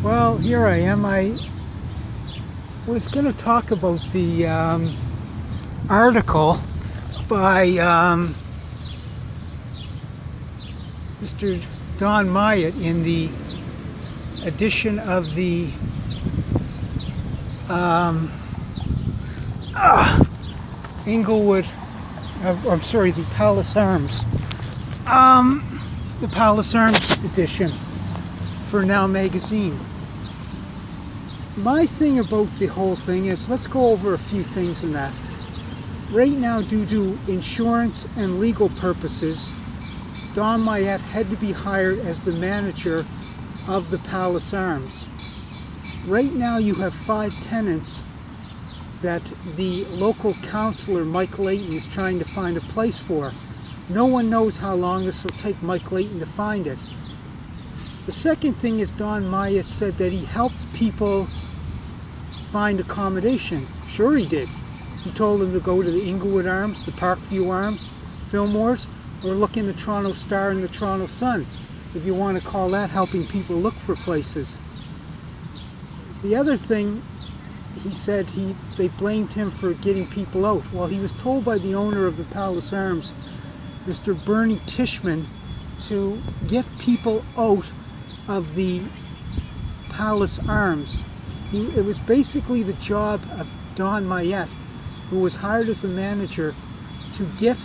Well, here I am. I was going to talk about the article by Mr. Don Myette in the edition of the Inglewood, I'm sorry, the Palace Arms. The Palace Arms edition for Now magazine. My thing about the whole thing is, let's go over a few things in that. Right now, due to insurance and legal purposes, Don Myette had to be hired as the manager of the Palace Arms. Right now you have 5 tenants that the local councillor, Mike Layton, is trying to find a place for. No one knows how long this will take Mike Layton to find it. The second thing is, Don Myette said that he helped people find accommodation. Sure he did. He told them to go to the Inglewood Arms, the Parkview Arms, Fillmore's, or look in the Toronto Star and the Toronto Sun, if you want to call that helping people look for places. The other thing, he said they blamed him for getting people out. Well, he was told by the owner of the Palace Arms, Mr. Bernie Tishman, to get people out of the Palace Arms. It was basically the job of Don Myette, who was hired as the manager, to get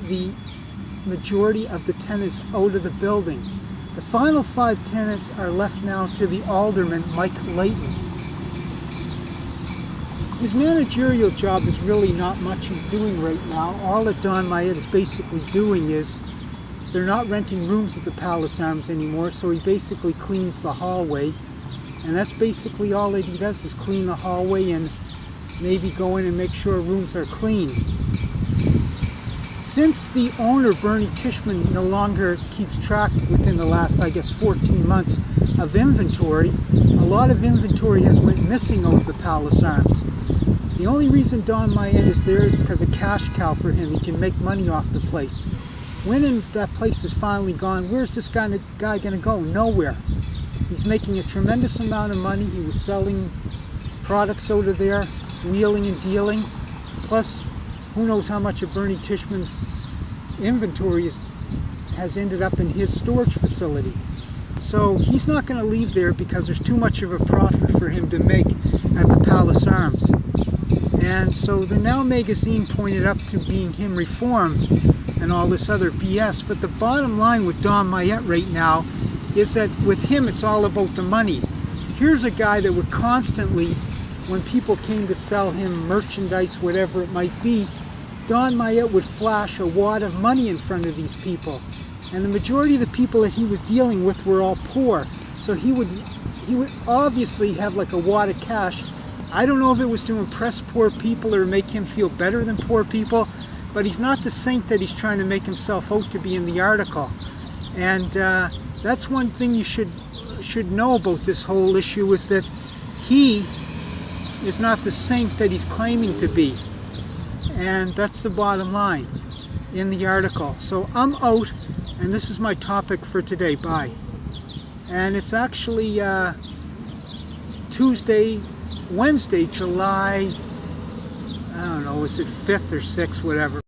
the majority of the tenants out of the building. The final 5 tenants are left now to the alderman, Mike Layton. His managerial job is really not much he's doing right now. All that Don Myette is basically doing is, they're not renting rooms at the Palace Arms anymore, so he basically cleans the hallway. And that's basically all that he does, is clean the hallway and maybe go in and make sure rooms are cleaned. Since the owner, Bernie Tishman, no longer keeps track within the last, I guess, 14 months of inventory, a lot of inventory has went missing out of the Palace Arms. The only reason Don Myette is there is because of cash cow for him. He can make money off the place. When that place is finally gone, where's this guy going to go? Nowhere. He's making a tremendous amount of money. He was selling products out of there, wheeling and dealing. Plus, who knows how much of Bernie Tishman's inventory has ended up in his storage facility. So he's not going to leave there because there's too much of a profit for him to make at the Palace Arms. And so the Now magazine pointed up to being him reformed and all this other BS. But the bottom line with Don Myette right now is that with him it's all about the money. Here's a guy that would constantly, when people came to sell him merchandise, whatever it might be, Don Myette would flash a wad of money in front of these people. And the majority of the people that he was dealing with were all poor. So he would obviously have like a wad of cash. I don't know if it was to impress poor people or make him feel better than poor people, but he's not the saint that he's trying to make himself out to be in the article. And that's one thing you should know about this whole issue, is that he is not the saint that he's claiming to be. And that's the bottom line in the article. So I'm out, and this is my topic for today. Bye. And it's actually Wednesday, July, I don't know, is it 5th or 6th, whatever.